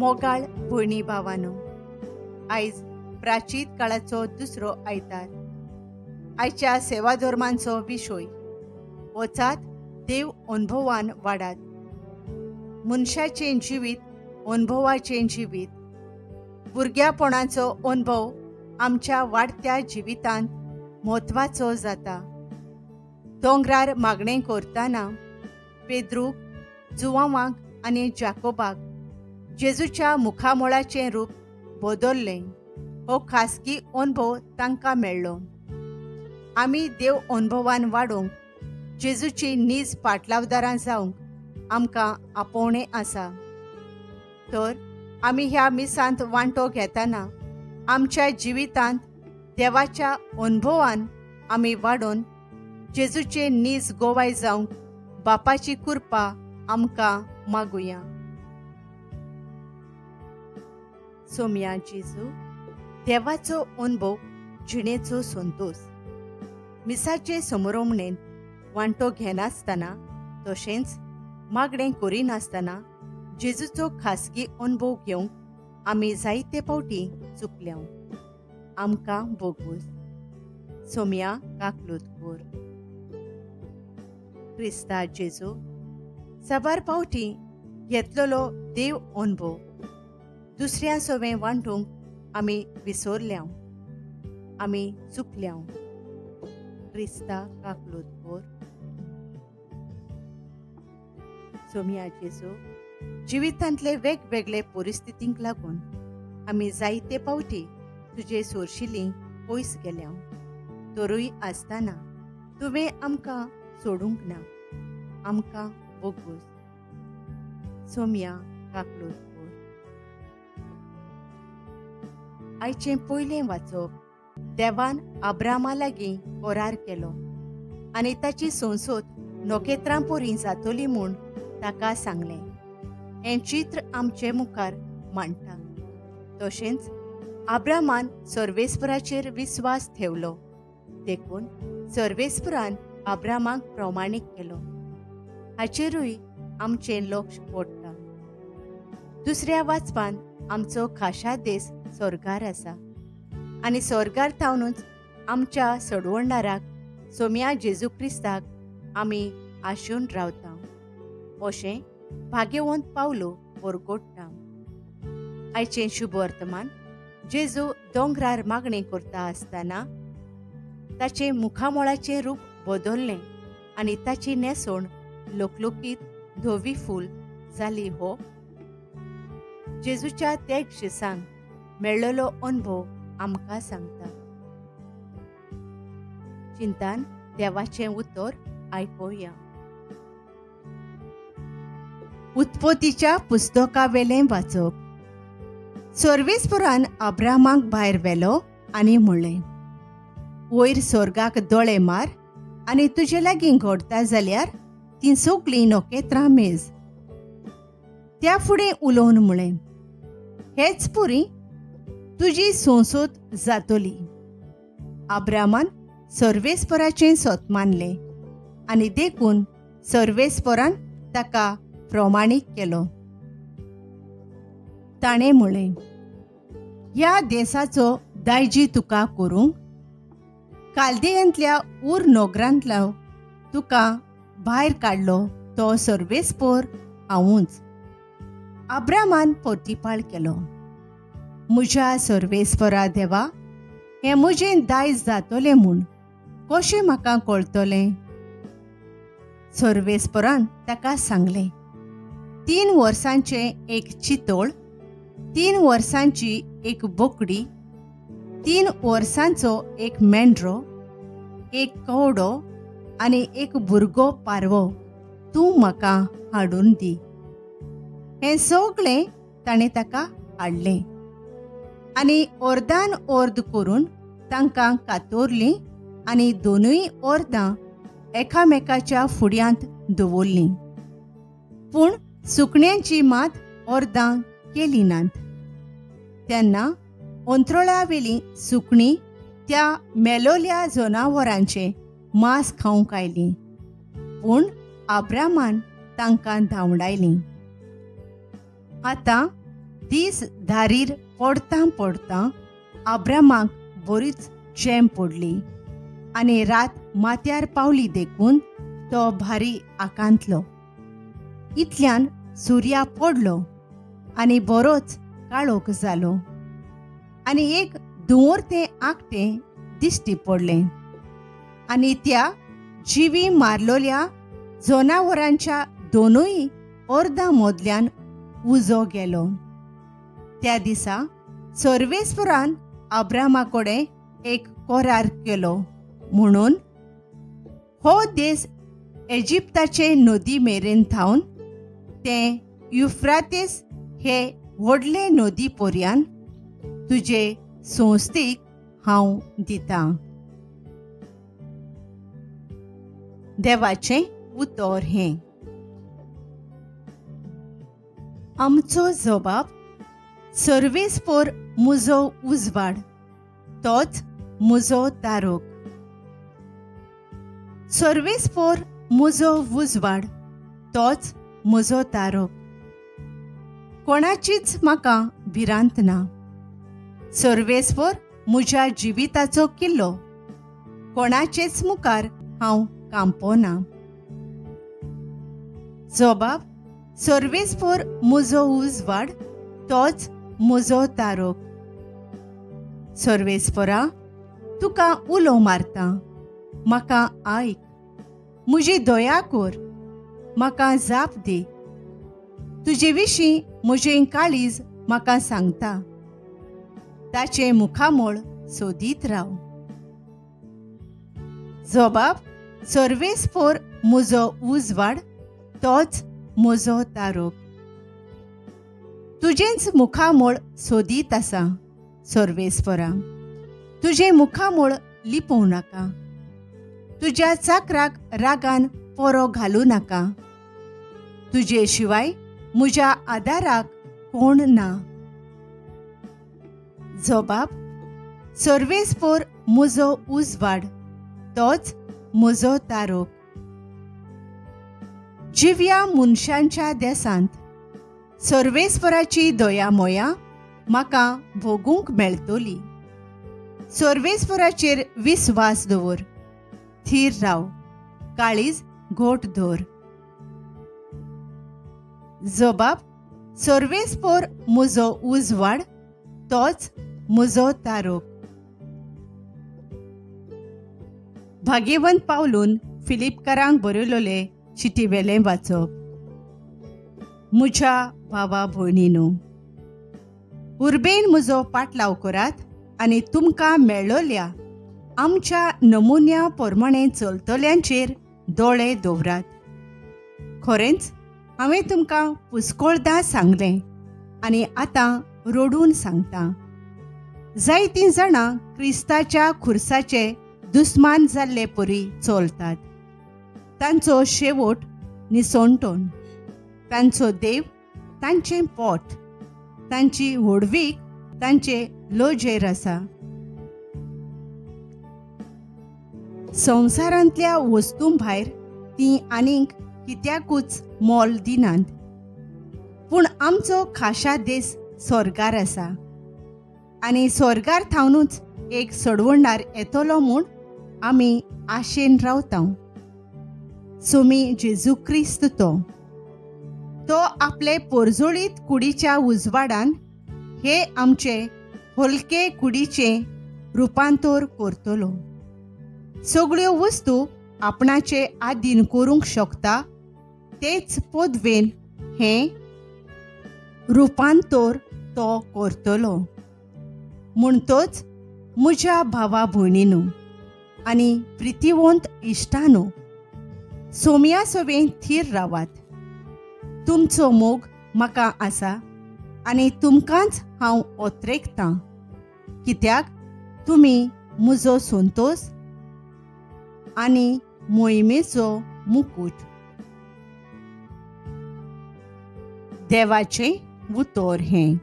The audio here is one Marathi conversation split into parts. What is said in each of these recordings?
मोगाळ भयणी भावांनो, आयज प्राचीन काळाचो दुसरो आयतार. आयच्या सेवा धर्मांचो विशय वचात देव अनुभवान वाडात. मनशाचें जिवीत अनुभवाचें जिवीत. भुरग्यापणाचो अनुभव आमच्या वाडत्या जिवितांत म्हत्वाचो जाता. दोंगरार मागणें करतना पेद्रूक, जुवांवाक आनी जाकोबाक जेजूच्या मुखामोळाचें रूप बदल्लें हो खासगी अनुभव तांकां मेळ्ळो. आमी देव अनुभवान वाडूंक जेजूची नीज पाटलावदारां जावंक आमकां आपोवणें आसा. तर आमी ह्या मिसांत वांटो घेतना आमच्या जिवितांत देवाच्या अनुभवान आमी वाडून जेजूचे नीज गोवाय जावंक बापाची कृपा आमकां मागुया. सोम्या जेजू, देवाचो अनुभव जिणेचो संतोष. मिसाचे समोरमणेन वांटो घेनासतना तशेंच मागणें करिनासतना जेजूचो खासगी अनुभव घेवंक आमी जायते फावटी चुकल्या. आमकां बोगूस. सोम्या काकलूतपूर. क्रिस्ता जेजू, साबार फावटी घेतलेलो देव अनुभव दुसऱ्या सोवें वांटूंक आमी विसरल्या. आमी चुकल्या. क्रिस्ता काकलूतपूर. सोम्या जेजू, जिवितांतले वेगवेगळे परिस्थितींक लागून आमी जायते फावटी तुजे सोरशिल्लीं पयस गेल्या. तरूय आसतना तुवें आमकां सोडूंक ना. आमकां बोगूस. सोम्या काकलूतपूर. आयचें पयलें वाचप देवान अब्रामा लागीं करार केलो आनी ताची संसद नोखेत्रां पोरी जातली म्हूण ताका सांगलें. हें चित्र आमचे मुखार मांडटा. तशेंच अब्रामान सर्वेस्पराचेर विस्वास ठेवलो देखून सर्वेस्परान अब्रामाक प्रमाणीक केलो. हाचेरूय आमचें लक्ष पडटा. दुसऱ्या वाचपान आमचो खाशा देश स्वर्गार आसा आनी स्वर्गार थावनूच आमच्या सडवणाराक सोम्या जेजू क्रिस्ताक आमी आशून रावता अशें भाग्यवंत पावलो वरगोडटा. आयचें शुभ वर्तमान जेजू दोंगरार मागणी करता आसतना ताचे मुखामोळाचें रूप बदल्लें आनी ताची नेसोण लोकलोकीत धवी फूल जाली हो जेजूच्या तेग शिसांक मेळ्ळलो अनुभव आमकां सांगता. चिंतान देवाचें उतर आयकुया. उत्पत्तीच्या पुस्तका वेलें वाचप. सर्वेस्परान अब्रामाक भायर व्हेलो आनी म्हणलें, वयर स्वर्गाक दोळे मार आनी तुजे लागीं घडटा जाल्यार तीं सगळीं नोखेत्रां मेज. त्या फुडें उलोवन म्हणलें, हेच पुरी तुजी संसद जातली. अब्रामान सर्वेस्पराचें सोत मानलें आनी देखून सर्वेस्परान ताका प्रमाणीक केलो. ताणें म्हणलें, ह्या देशाचो दायजी तुका करूंक कालदेयांतल्या उर नोगरांतलो तुका भायर काडलो तो सर्वेस्पर हांवूच. अब्रामान प्रतिपाळ केलो, म्हज्या सर्वेस्परा देवा, हें म्हजें दायज जातलें म्हूण कशें म्हाका कळटलें? सर्वेस्परान ताका सांगलें, 3 वर्सांचें एक चितोळ, 3 वर्सांची एक बोकडी, 3 वर्सांचो एक मेंढरो, एक कवडो आनी एक भुरगो पारवो तूं म्हाका हाडून दी. हें सगळें ताणें ताका हाडलें आनी अर्दान अर्द करून तांकां कातरलीं आनी दोनूय अर्दां एकामेकाच्या फुड्यांत दवरलीं. पूण सुकण्यांची मात अर्दां केली नात. तेन्ना अंतरुळावेलीं सुकणीं त्या मेलोल्या जनावरांचें मांस खावंक आयलीं, पूण अब्रामान तांकां धांवडायलीं. आतां दीस धारीर पडता पडता अब्रामाक बरीच चेम पडली आनी रात माथ्यार पावली देखून तो भारी आकांतलो. इतल्यान सुर्या पडलो आनी बरोच काळोख जालो आनी एक धुंवरतें आकटें दिश्टी पडलें आनी त्या जिवी मारलोल्या जनावरांच्या दोनूय अर्दा मदल्यान उजो गेलो. त्या दिसा सर्वेस्परान अब्रामाकोडे एक करार केलो म्हणून हो देश इजिप्ताचे नदी मेरेन थावन ते युफ्रातीस हे व्हडले नदी पर्यंत तुजे संस्थीक हांव दितां. देवाचें उतर हें. आमचो जबाब सर्वेस्पर म्हजो उजवाड, तोच म्हजो दारोक. सर्वेस्पर म्हजो उजवाड, तोच म्हजो दारोक. कोणाचीच म्हाका भिरांत ना. सर्वेस्पर म्हज्या जिविताचो किल्लो, कोणाचेच मुखार हांव कांपना. जबाब सर्वेस्पर म्हजो उजवाड, तोच म्हजो दारोक. सर्वेस्परा, तुका उलो मारता, म्हाका आयक. म्हजी दया कर, म्हाका जाप दी. तुजे विशीं म्हजें काळीज म्हाका सांगता. ताचे मुखामोळ सोदीत राव. जबाब सर्वेस्पर म्हजो उजवाड, तोच म्हजो दारोक. तुजेंच मुखामोळ सोदीत आसा सर्वेस्परा. तुजें मुखामोळ लिपोव नाका. तुज्या चाकराक रागान परो घालूं नाका. तुजे शिवाय म्हज्या आदाराक कोण ना. जबाब सर्वेस्पर म्हजो उजवाड, तोच म्हजो दारोक. जिव्या मनशांच्या देसांत सर्वेस्पराची दया मोया म्हाका भोगूंक मेळटली. सर्वेस्पराचेर विस्वास दवर. थीर राव, काळीज घोट धर. जबाब सर्वेस्पर म्हजो उजवाड, तोच म्हजो दारोक. भाग्यवंत पावलून फिलिपकारांक बरयलोले चिटीवेलें वाचप. म्हज्या भावा भयणीनो, उर्बेन म्हजो पाटलाव करात आनी तुमकां मेळ्ळोल्या आमच्या नमुन्या प्रमाणें चलतल्यांचेर दोळे दवरात. खरेंच हांवें तुमकां पुस्कोळदां सांगलें आनी आतां रडून सांगता. जायतीं जाणां क्रिस्ताच्या खुर्साचे दुस्मान जाल्ले परी चलतात. तांचो शेवट निसंटोन. तांचो देव तांचें पोट. तांची व्हडवीक तांचे लोजेर आसा. संवसारांतल्या वस्तूं भायर तीं आनीक कित्याकूच मोल दिनात. पूण आमचो खाशा देश स्वर्गार आसा आनी स्वर्गार थावनूच एक सडवणार येतलो म्हूण आमी आशेन रावता. सोमी जेजू क्रिस्त तो आपले पोरजोळीत कुडीच्या उजवाडान हे आमचे हलके कुडीचे रुपांतर करतलो. सगळ्यो वस्तू आपणाचे आधीन करूंक शकता तेच पदवेन हें रुपांतर तो करतलो. म्हणटोच म्हज्या भावा भयणीनो आनी प्रितीवंत इश्टानो, सोम्या सोबेन थीर रावात. तुमचो मोग म्हाका आसा आनी तुमकांच हांव ओत्रेकतां, कित्याक तुमी म्हजो संतोष आनी मोहिमेचो मुकूट. देवाचें उतर हें.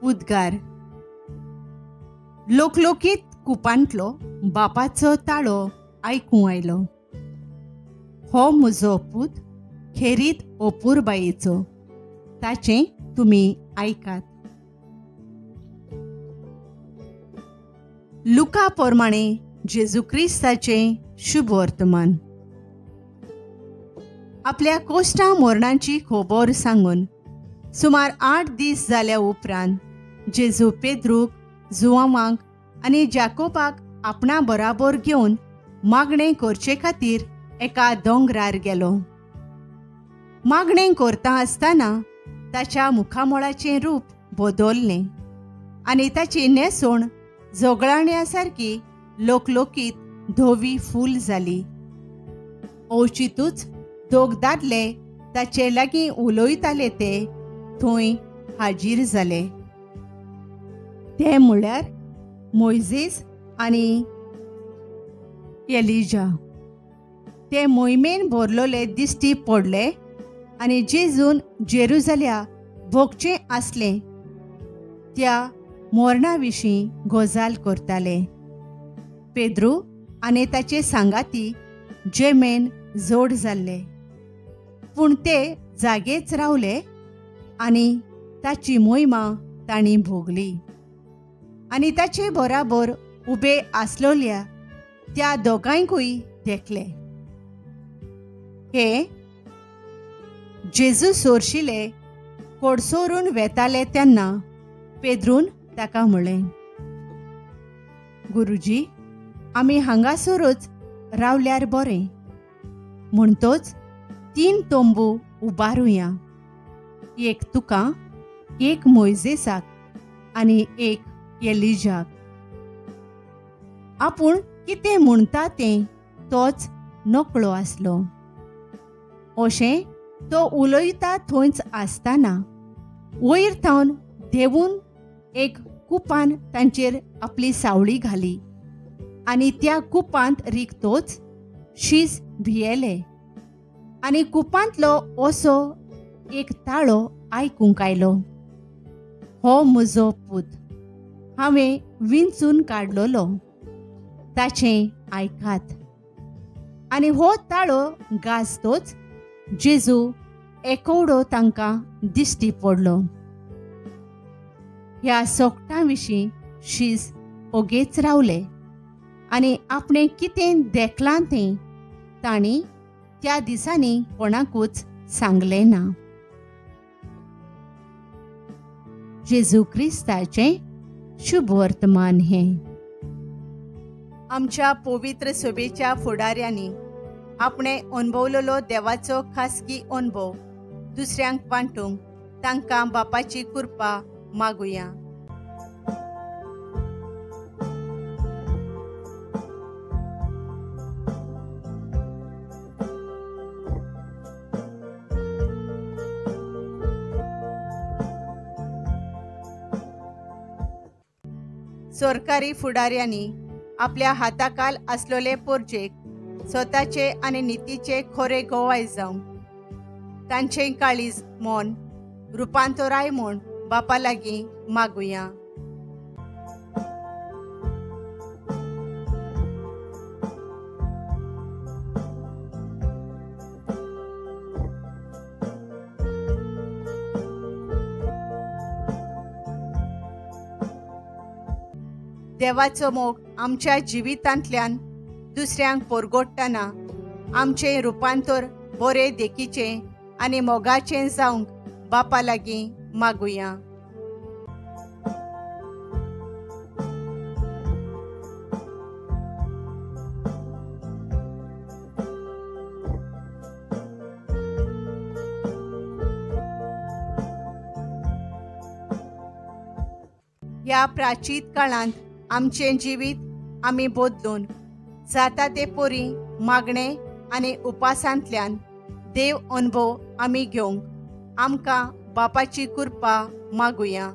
उद्गार. लोकलोकीत कुपांतलो बापाचो ताळो आयकूं आयलो. हो म्हजो पूत, खेरीत ओपूर बायेचो, ताचें तुमी आयकात. लुका पोरमाणे जेजू क्रिस्ताचें शुभ वर्तमान. आपल्या कोश्टा मोरणांची खबर सांगून सुमार 8 दीस जाल्या उपरांत जेजू पेद्रूक, जुआंवाक आनी जाकोबाक आपणा बराबर घेवन मागणें करचे खातीर एका दोंगरार गेलो. मागणें करता आसतना ताच्या मुखामोळाचें रूप बदललें आनी ताची न्हेसोण जोगळाण्या सारकी लोकलोकीत धवी फूल जाली. ओचितूच दोग दादले ताचे लागीं उलयताले ते थंय हाजीर जाले. ते म्हळ्यार मोइजेस आनी एलिजा. ते मोहिमेन भरलोले दिश्टी पडले आनी जेजून जेरुसलेम भोगचें आसलें त्या मोरणा विशीं गजाल करताले. पेद्रू आनी ताचे सांगाती जेमेन जोड जाल्ले, पूण ते जागेच रावले आनी ताची मोहिमा तांणी भोगली. आनी ताचे बराबर उबे आसलोल्या त्या दोगांयकूय देखले. हे जेजू सोरशिले कोडसोरून वेताले तेन्ना पेद्रून ताका म्हळें, गुरुजी, आमी हांगासरूच रावल्यार बरें. म्हणटोच 3 तोंबू उबारुया, एक तुका, एक मोइजेसाक आनी एक एलिजाक. आपूण कितें म्हणटा तें तोच नकळो आसलो. अशें तो उलयता थंयच आसतना वयर थावन देवून एक कुपान तांचेर आपली सावळी घाली आनी त्या कुपांत रिगतोच शीस भियेले आनी कुपांतलो असो एक ताळो आयकूंक आयलो, हो म्हजो पूत, हांवें विंचून काडलोलो, ताचें आयकात. आनी हो ताळो गाजतोच जेजू एकवडो तांकां दिश्टी पडलो. ह्या सोगटां विशीं शीस ओगेच रावले आनी आपणें कितें देखलां तें तांणी त्या दिसांनी कोणाकूच सांगलें ना. जेजू क्रिस्ताचें शुभ वर्तमान हें. आमच्या पवित्र सभेच्या फुडाऱ्यांनी आपणे अनुभवलेलो देवाचो खासगी अनुभव दुसऱ्यांक वांटूंक तांकां बापाची कृपा मागुया. सरकारी फुडाऱ्यांनी आपल्या हाताखाल असलेले पोरजेक स्वताचे आनी नितीचे खरे गोवाय जावंक तांचें काळीज मन रुपांतराय म्हूण बापा लागीं मागुया. देवाचो मोग आमच्या जिवितांतल्यान दुसऱ्यांक परगोडटना आमचें रुपांतर बरे देखीचें आनी मोगाचें जावंक बापा लागीं मागुया. ह्या प्राचीत काळांत आमचें जिवीत आमी बदलून जाता ते परी मागणे आनी उपासांतल्यान देव अनुभव आमी घेवंक आमकां बापाची कृपा मागुया.